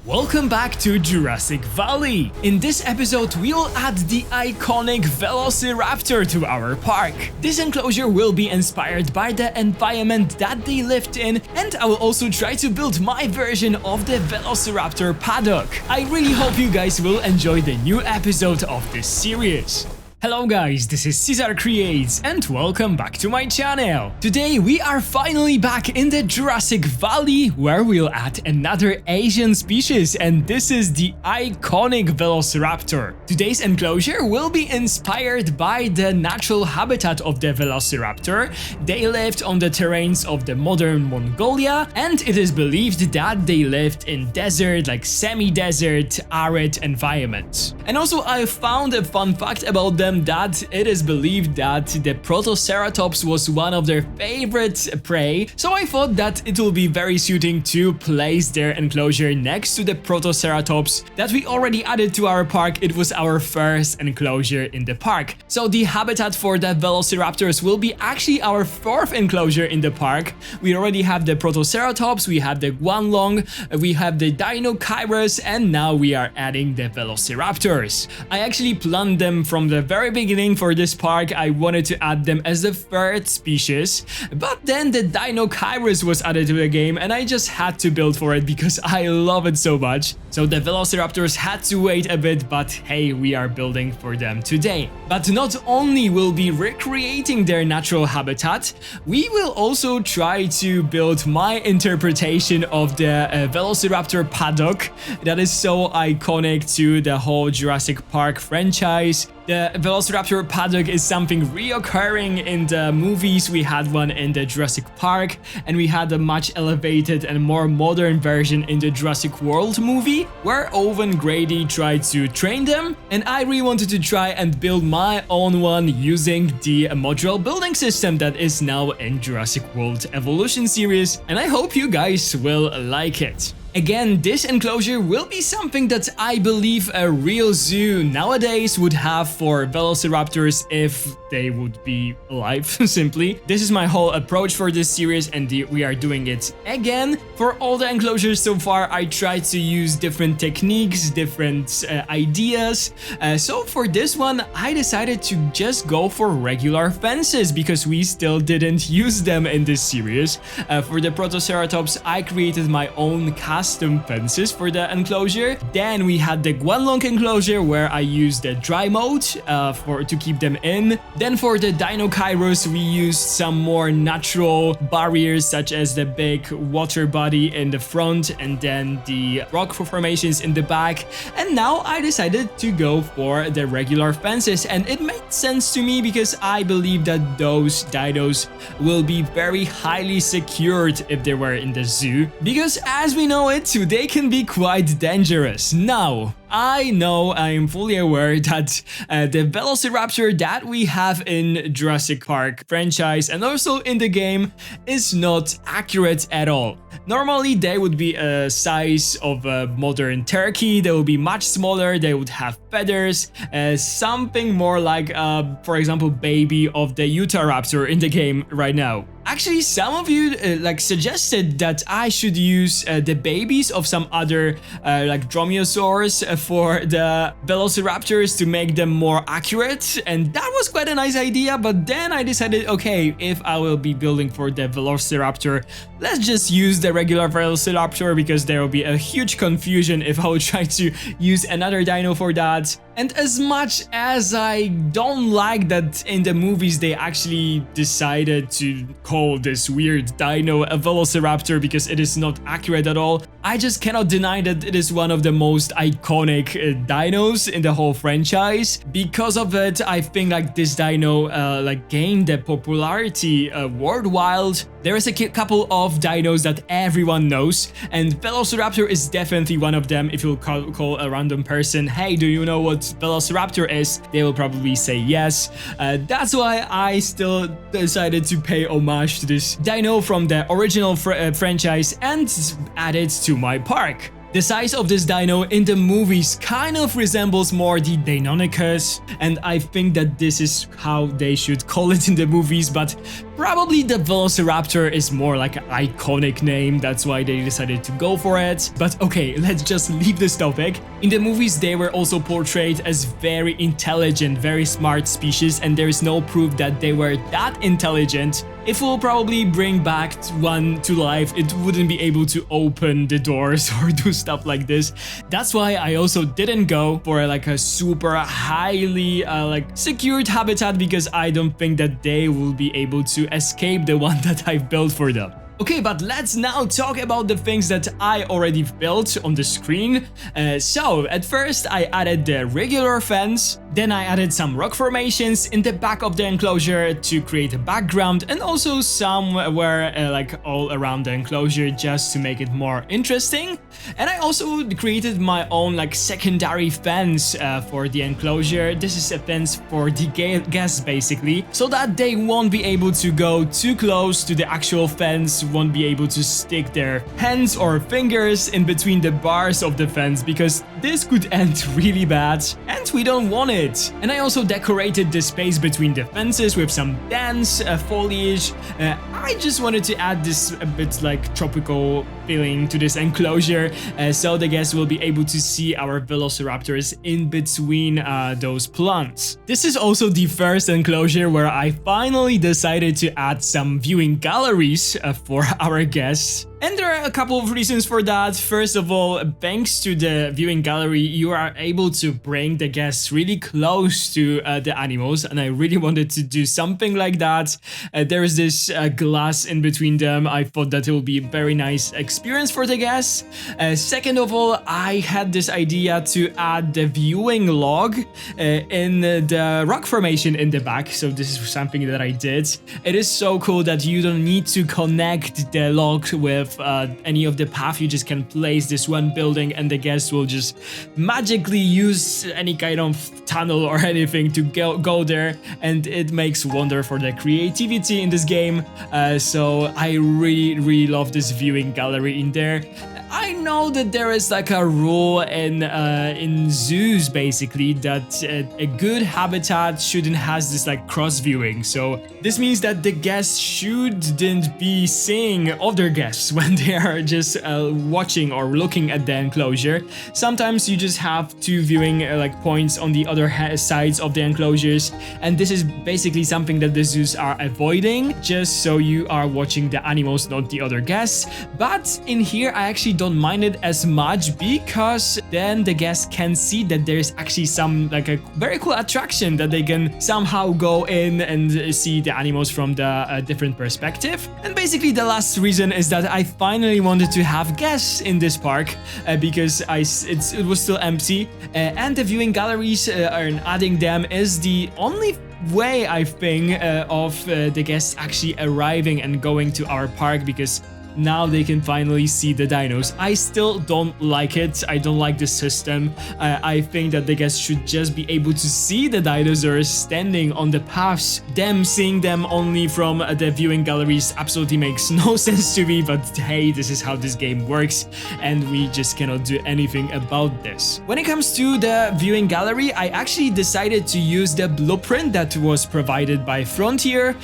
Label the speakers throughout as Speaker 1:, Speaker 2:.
Speaker 1: Welcome back to Jurassic Valley! In this episode, we'll add the iconic Velociraptor to our park. This enclosure will be inspired by the environment that they lived in, and I will also try to build my version of the Velociraptor Paddock. I really hope you guys will enjoy the new episode of this series. Hello guys, this is Caesar Creates and welcome back to my channel. Today we are finally back in the Jurassic Valley where we'll add another Asian species, and this is the iconic Velociraptor. Today's enclosure will be inspired by the natural habitat of the Velociraptor. They lived on the terrains of the modern Mongolia, and it is believed that they lived in desert, like semi-desert, arid environments. And also I found a fun fact about them, that it is believed that the Protoceratops was one of their favorite prey, so I thought that it will be very suiting to place their enclosure next to the Protoceratops that we already added to our park. It was our first enclosure in the park. So the habitat for the Velociraptors will be actually our fourth enclosure in the park. We already have the Protoceratops, we have the Guanlong, we have the Dinokairos, and now we are adding the Velociraptors. I actually planned them from the very beginning for this park. I wanted to add them as the third species, but then the Dinokairos was added to the game and I just had to build for it because I love it so much. So the Velociraptors had to wait a bit, but hey, we are building for them today. But not only will be recreating their natural habitat, we will also try to build my interpretation of the Velociraptor Paddock that is so iconic to the whole Jurassic Park franchise. The Velociraptor Paddock is something reoccurring in the movies. We had one in the Jurassic Park, and we had a much elevated and more modern version in the Jurassic World movie, where Owen Grady tried to train them, and I really wanted to try and build my own one using the modular building system that is now in Jurassic World Evolution series, and I hope you guys will like it. Again, this enclosure will be something that I believe a real zoo nowadays would have for Velociraptors if they would be alive, simply. This is my whole approach for this series, and we are doing it again. For all the enclosures so far, I tried to use different techniques, different ideas. So for this one, I decided to just go for regular fences because we still didn't use them in this series. For the Protoceratops, I created my own custom fences for the enclosure. Then we had the Guanlong enclosure where I used the dry mode to keep them in. Then for the Dinokairos, we used some more natural barriers such as the big water body in the front and then the rock formations in the back. And now I decided to go for the regular fences, and it made sense to me because I believe that those dinos will be very highly secured if they were in the zoo, because as we know it, they can be quite dangerous. Now, I know, I am fully aware that the Velociraptor that we have in Jurassic Park franchise and also in the game is not accurate at all. Normally, they would be a size of a modern turkey. They would be much smaller. They would have feathers, something more like, for example, baby of the Utahraptor in the game right now. Actually, some of you suggested that I should use the babies of some other dromaeosaurs for the Velociraptors to make them more accurate, and that was quite a nice idea. But then I decided, okay, if I will be building for the Velociraptor, let's just use the regular Velociraptor because there will be a huge confusion if I will try to use another dino for that. And as much as I don't like that in the movies they actually decided to call this weird dino a Velociraptor because it is not accurate at all, I just cannot deny that it is one of the most iconic dinos in the whole franchise. Because of it, I think this dino gained the popularity worldwide. There is a couple of dinos that everyone knows, and Velociraptor is definitely one of them. If you call a random person, hey, do you know what Velociraptor is? They will probably say yes. That's why I still decided to pay homage to this dino from the original franchise and add it to my park. The size of this dino in the movies kind of resembles more the Deinonychus, and I think that this is how they should call it in the movies, but Probably the Velociraptor is more like an iconic name, that's why they decided to go for it. But okay, let's just leave this topic. In the movies, they were also portrayed as very intelligent, very smart species, and there is no proof that they were that intelligent. If we'll probably bring back one to life, it wouldn't be able to open the doors or do stuff like this. That's why I also didn't go for like a super highly secured habitat, because I don't think that they will be able to escape the one that I've built for them. Okay, but let's now talk about the things that I already built on the screen. So, at first I added the regular fence, then I added some rock formations in the back of the enclosure to create a background, and also somewhere like all around the enclosure just to make it more interesting. And I also created my own like secondary fence for the enclosure. This is a fence for the guests basically, so that they won't be able to go too close to the actual fence, won't be able to stick their hands or fingers in between the bars of the fence, because this could end really bad and we don't want it. And I also decorated the space between the fences with some dense foliage. I just wanted to add this a bit like tropical feeling to this enclosure, so the guests will be able to see our Velociraptors in between those plants. This is also the first enclosure where I finally decided to add some viewing galleries for our guests. And there are a couple of reasons for that. First of all, thanks to the viewing gallery, you are able to bring the guests really close to the animals, and I really wanted to do something like that. There is this glass in between them. I thought that it will be a very nice experience for the guests. Second of all, I had this idea to add the viewing log in the rock formation in the back, so this is something that I did. It is so cool that you don't need to connect the log with any of the path. You just can place this one building and the guests will just magically use any kind of tunnel or anything to go there, and it makes wonder for the creativity in this game. So I really love this viewing gallery in there. I know that there is like a rule in zoos basically that a good habitat shouldn't has this like cross viewing. So this means that the guests shouldn't be seeing other guests when they are just watching or looking at the enclosure. Sometimes you just have two viewing like points on the other sides of the enclosures, and this is basically something that the zoos are avoiding, just so you are watching the animals, not the other guests. But in here I actually don't mind it as much, because then the guests can see that there's actually some like a very cool attraction that they can somehow go in and see the animals from the different perspective. And basically the last reason is that I finally wanted to have guests in this park because it was still empty, and the viewing galleries and adding them is the only way I think of the guests actually arriving and going to our park, because now they can finally see the dinos. I still don't like it. I don't like this system. I think that the guests should just be able to see the dinosaurs standing on the paths. Them seeing them only from the viewing galleries absolutely makes no sense to me, but hey, this is how this game works, and we just cannot do anything about this. When it comes to the viewing gallery, I actually decided to use the blueprint that was provided by Frontier.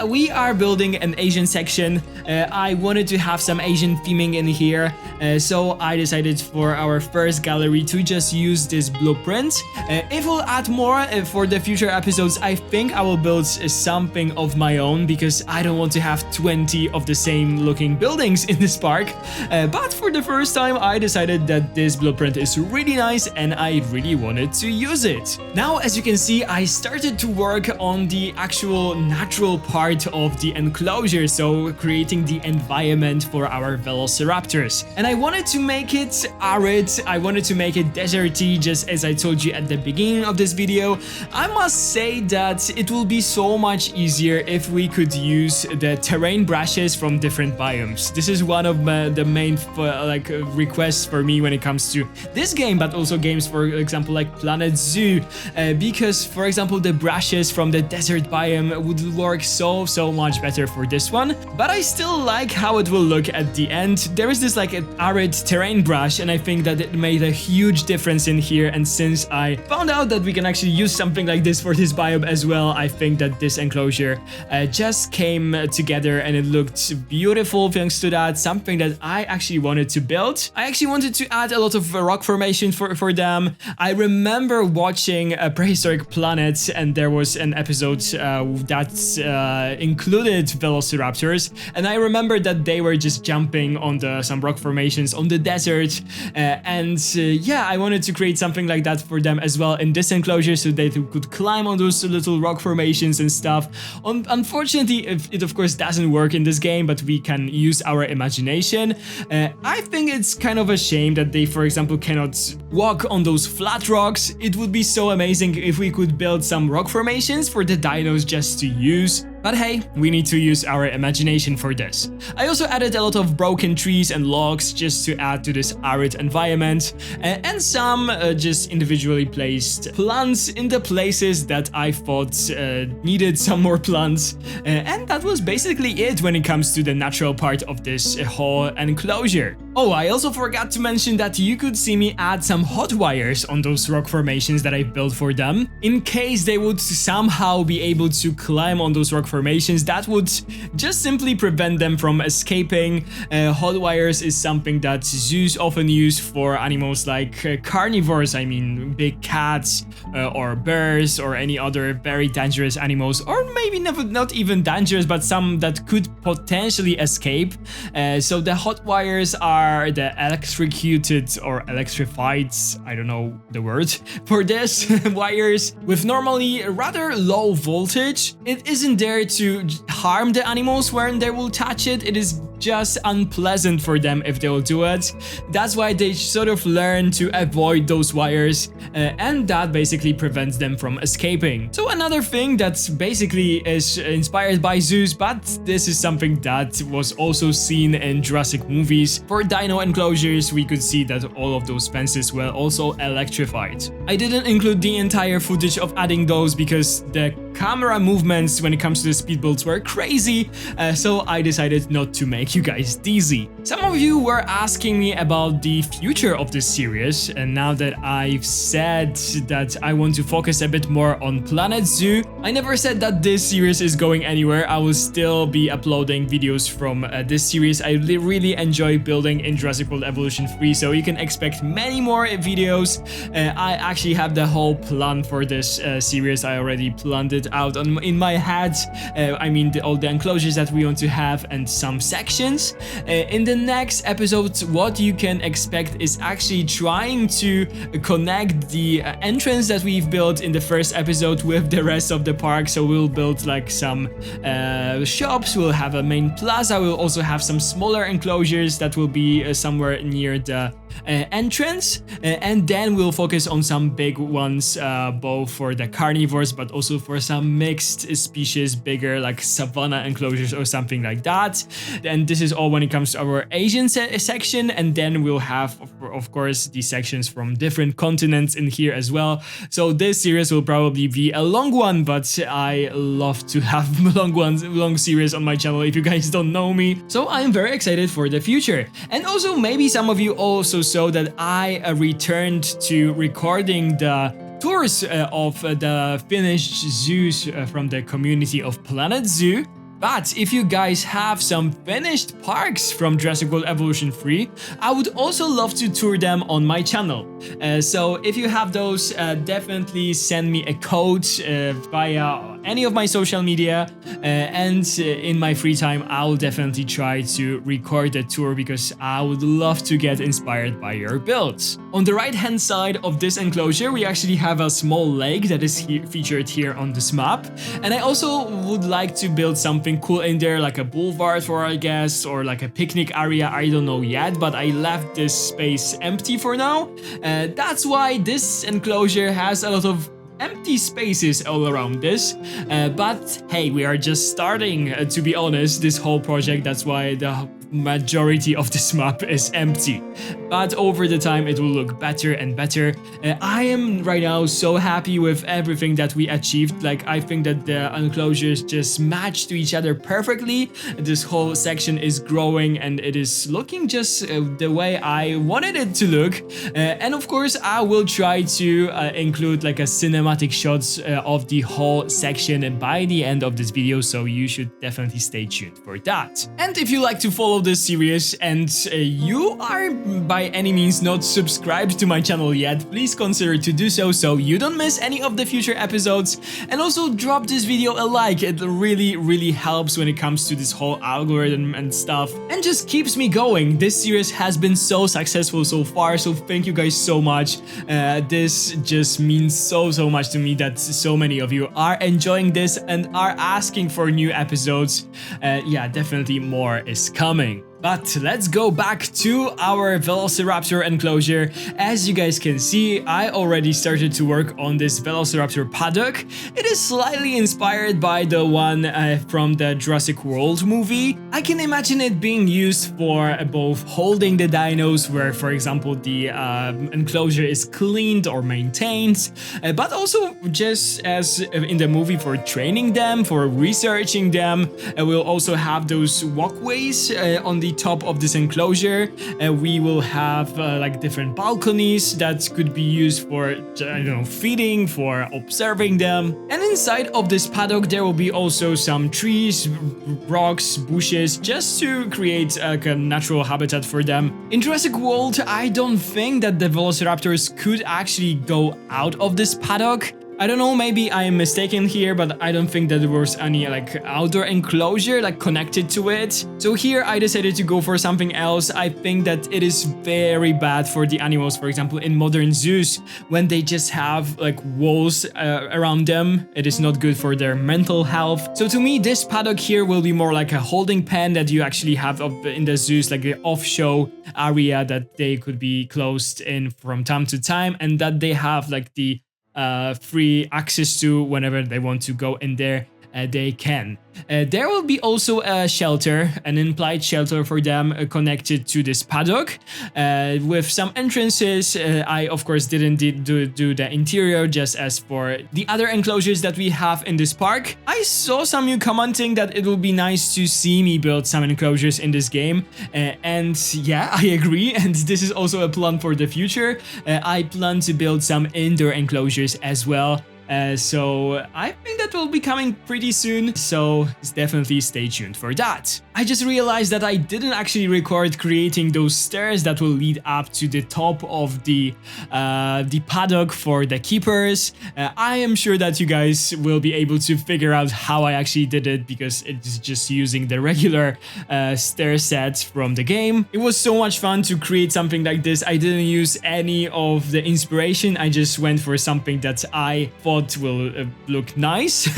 Speaker 1: We are building an Asian section. I wanted to have some Asian theming in here, so I decided for our first gallery to just use this blueprint. If we'll add more for the future episodes, I think I will build something of my own, because I don't want to have 20 of the same looking buildings in this park. But for the first time I decided that this blueprint is really nice and I really wanted to use it. Now, as you can see, I started to work on the actual natural part of the enclosure, so creating the environment for our Velociraptors. And I wanted to make it arid, I wanted to make it deserty, just as I told you at the beginning of this video. I must say that it will be so much easier if we could use the terrain brushes from different biomes. This is one of the main requests for me when it comes to this game, but also games, for example, like Planet Zoo, because, for example, the brushes from the desert biome would work so much better for this one. But I still like how it will look at the end. There is this like an arid terrain brush, and I think that it made a huge difference in here. And since I found out that we can actually use something like this for this biome as well, I think that this enclosure just came together and it looked beautiful thanks to that. Something that I actually wanted to build. I actually wanted to add a lot of rock formation for them. I remember watching Prehistoric Planet, and there was an episode that included Velociraptors, and I remember that they were just jumping on some rock formations on the desert, yeah, I wanted to create something like that for them as well in this enclosure, so they could climb on those little rock formations and stuff. Unfortunately, it of course doesn't work in this game, but we can use our imagination. I think it's kind of a shame that they, for example, cannot walk on those flat rocks. It would be so amazing if we could build some rock formations for the dinos just to use. But hey, we need to use our imagination for this. I also added a lot of broken trees and logs just to add to this arid environment, and some just individually placed plants in the places that I thought needed some more plants. And that was basically it when it comes to the natural part of this whole enclosure. Oh, I also forgot to mention that you could see me add some hot wires on those rock formations that I built for them, in case they would somehow be able to climb on those rock formations. That would just simply prevent them from escaping. Hot wires is something that zoos often use for animals like carnivores, I mean big cats or bears or any other very dangerous animals, or maybe not even dangerous, but some that could potentially escape. So the hot wires are the electrocuted or electrified, I don't know the word for this, wires with normally rather low voltage. It isn't there to harm the animals when they will touch it. It is just unpleasant for them if they will do it. That's why they sort of learn to avoid those wires, and that basically prevents them from escaping. So another thing that basically is inspired by zoos, but this is something that was also seen in Jurassic movies. For dino enclosures, we could see that all of those fences were also electrified. I didn't include the entire footage of adding those because the camera movements when it comes to the speed builds were crazy, so I decided not to make you guys dizzy. Some of you were asking me about the future of this series, and now that I've said that I want to focus a bit more on Planet Zoo, I never said that this series is going anywhere. I will still be uploading videos from this series. I really enjoy building in Jurassic World Evolution 3, so you can expect many more videos. I actually have the whole plan for this series. I already planned it out in my head. I mean all the enclosures that we want to have and some sections. In the next episode, what you can expect is actually trying to connect the entrance that we've built in the first episode with the rest of the park. So we'll build like some shops, we'll have a main plaza, we'll also have some smaller enclosures that will be somewhere near the entrance, and then we'll focus on some big ones, both for the carnivores but also for some mixed species, bigger like savanna enclosures or something like that. And this is all when it comes to our Asian section, and then we'll have of course the sections from different continents in here as well. So this series will probably be a long one, but I love to have long series on my channel if you guys don't know me. So I'm very excited for the future. And also maybe some of you also saw that I returned to recording the tours of the finished zoos from the community of Planet Zoo. But if you guys have some finished parks from Jurassic World Evolution 3, I would also love to tour them on my channel. So if you have those, definitely send me a code via any of my social media, and in my free time I will definitely try to record the tour because I would love to get inspired by your builds. On the right hand side of this enclosure we actually have a small lake that is featured here on this map, and I also would like to build something cool in there, like a boulevard for our guests or like a picnic area. I don't know yet, but I left this space empty for now. That's why this enclosure has a lot of empty spaces all around this, but hey, we are just starting, to be honest, this whole project. That's why the majority of this map is empty. But over the time it will look better and better. I am right now so happy with everything that we achieved. Like, I think that the enclosures just match to each other perfectly. This whole section is growing and it is looking just the way I wanted it to look. And of course I will try to include like a cinematic shots of the whole section by the end of this video, so you should definitely stay tuned for that. And if you like to follow this series and you are by any means not subscribed to my channel yet, please consider to do so you don't miss any of the future episodes. And also drop this video a like. It really helps when it comes to this whole algorithm and stuff, and just keeps me going. This series has been so successful so far, so thank you guys so much. This just means so much to me that so many of you are enjoying this and are asking for new episodes. Yeah, definitely more is coming. But let's go back to our Velociraptor enclosure. As you guys can see, I already started to work on this Velociraptor Paddock. It is slightly inspired by the one from the Jurassic World movie. I can imagine it being used for both holding the dinos, where for example the enclosure is cleaned or maintained, but also just as in the movie for training them, for researching them. We'll also have those walkways on the top of this enclosure. We will have like different balconies that could be used for, I don't know, feeding, for observing them. And inside of this paddock there will be also some trees, rocks, bushes, just to create like a natural habitat for them. In Jurassic World, I don't think that the Velociraptors could actually go out of this paddock. I don't know, maybe I am mistaken here, but I don't think that there was any like outdoor enclosure like connected to it. So here I decided to go for something else. I think that it is very bad for the animals, for example in modern zoos, when they just have like walls around them. It is not good for their mental health. So to me this paddock here will be more like a holding pen that you actually have up in the zoos, like the off-show area that they could be closed in from time to time, and that they have like the free access to whenever they want to go in there. They can. There will be also a shelter, an implied shelter for them connected to this paddock with some entrances. I of course didn't do the interior, just as for the other enclosures that we have in this park. I saw some of you commenting that it would be nice to see me build some enclosures in this game, and yeah, I agree, and this is also a plan for the future. I plan to build some indoor enclosures as well. So I think that will be coming pretty soon, so definitely stay tuned for that. I just realized that I didn't actually record creating those stairs that will lead up to the top of the paddock for the keepers. I am sure that you guys will be able to figure out how I actually did it, because it's just using the regular stair sets from the game. It was so much fun to create something like this. I didn't use any of the inspiration. I just went for something that I thought will look nice.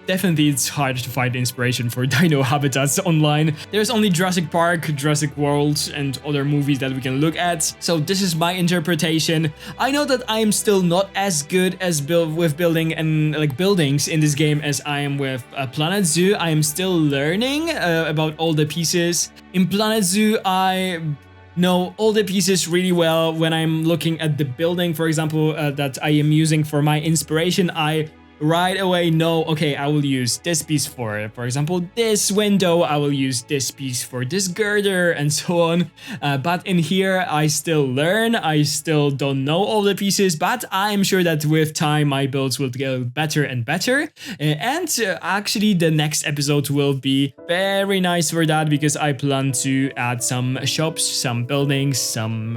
Speaker 1: Definitely it's hard to find inspiration for dino habitats online. There's only Jurassic Park, Jurassic World, and other movies that we can look at. So this is my interpretation. I know that I am still not as good as with building and like buildings in this game as I am with Planet Zoo. I am still learning about all the pieces. In Planet Zoo, I know all the pieces really well. When I'm looking at the building, for example, that I am using for my inspiration, I right away know, okay, I will use this piece for example, this window, I will use this piece for this girder, and so on. But in here, I still learn, I still don't know all the pieces, but I'm sure that with time, my builds will get better and better. And actually, the next episode will be very nice for that, because I plan to add some shops, some buildings, some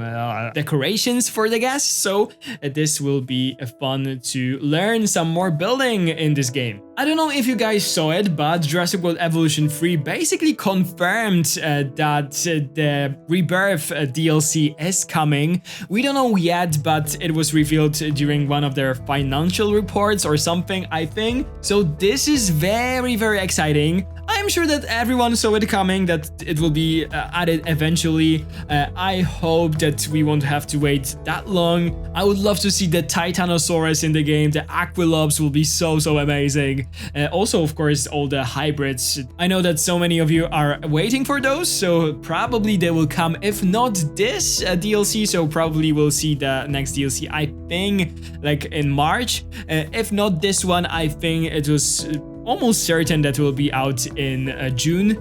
Speaker 1: decorations for the guests. So this will be fun to learn some more building in this game. I don't know if you guys saw it, but Jurassic World Evolution 3 basically confirmed that the Rebirth DLC is coming. We don't know yet, but it was revealed during one of their financial reports or something, I think. So this is very, very exciting. I I'm sure that everyone saw it coming, that it will be added eventually. I hope that we won't have to wait that long. I would love to see the Titanosaurus in the game. The Aquilops will be so amazing. Also, of course, all the hybrids. I know that so many of you are waiting for those, so probably they will come. If not this DLC, so probably we'll see the next DLC, I think, like in March. If not this one, I think it was almost certain that it will be out in June.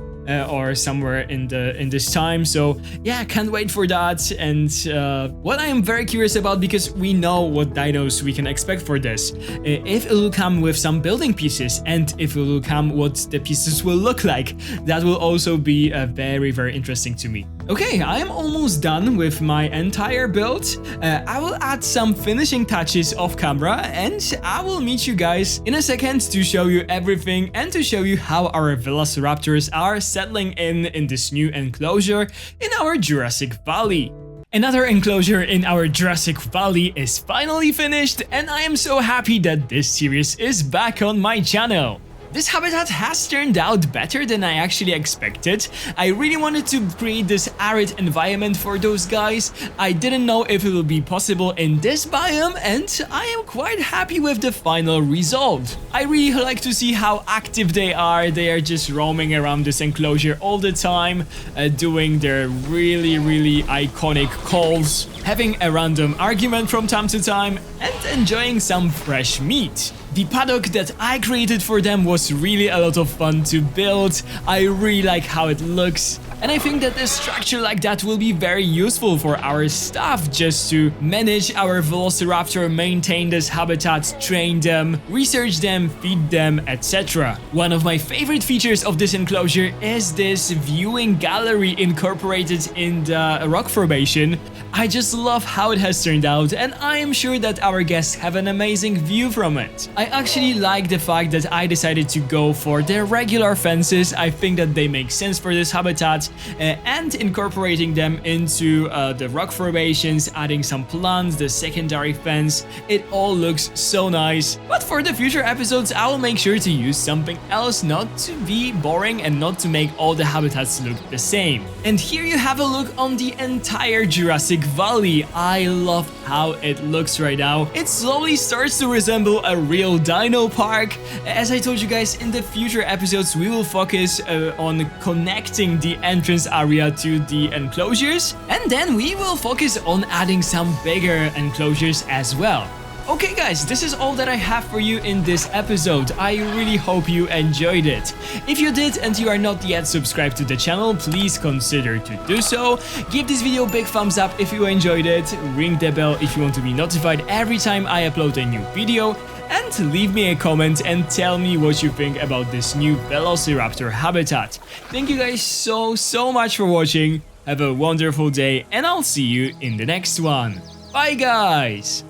Speaker 1: Or somewhere in this time. So yeah, can't wait for that. And what I am very curious about, because we know what dinos we can expect for this, if it will come with some building pieces, and if it will come what the pieces will look like, that will also be very interesting to me. Okay, I am almost done with my entire build. I will add some finishing touches off camera, and I will meet you guys in a second to show you everything and to show you how our Velociraptors are settling in this new enclosure in our Jurassic Valley. Another enclosure in our Jurassic Valley is finally finished, and I am so happy that this series is back on my channel. This habitat has turned out better than I actually expected. I really wanted to create this arid environment for those guys. I didn't know if it will be possible in this biome, and I am quite happy with the final result. I really like to see how active they are. They are just roaming around this enclosure all the time, doing their really iconic calls, having a random argument from time to time, and enjoying some fresh meat. The paddock that I created for them was really a lot of fun to build. I really like how it looks. And I think that a structure like that will be very useful for our staff, just to manage our Velociraptor, maintain this habitat, train them, research them, feed them, etc. One of my favorite features of this enclosure is this viewing gallery incorporated in the rock formation. I just love how it has turned out, and I am sure that our guests have an amazing view from it. I actually like the fact that I decided to go for the regular fences. I think that they make sense for this habitat. And incorporating them into the rock formations, adding some plants, the secondary fence, it all looks so nice. But for the future episodes, I will make sure to use something else, not to be boring and not to make all the habitats look the same. And here you have a look on the entire Jurassic Valley. I love how it looks right now. It slowly starts to resemble a real dino park. As I told you guys, in the future episodes, we will focus on connecting the entrance area to the enclosures, and then we will focus on adding some bigger enclosures as well. Okay guys, this is all that I have for you in this episode. I really hope you enjoyed it. If you did and you are not yet subscribed to the channel, please consider to do so. Give this video a big thumbs up if you enjoyed it, ring the bell if you want to be notified every time I upload a new video, and leave me a comment and tell me what you think about this new Velociraptor habitat. Thank you guys so much for watching. Have a wonderful day, and I'll see you in the next one. Bye guys!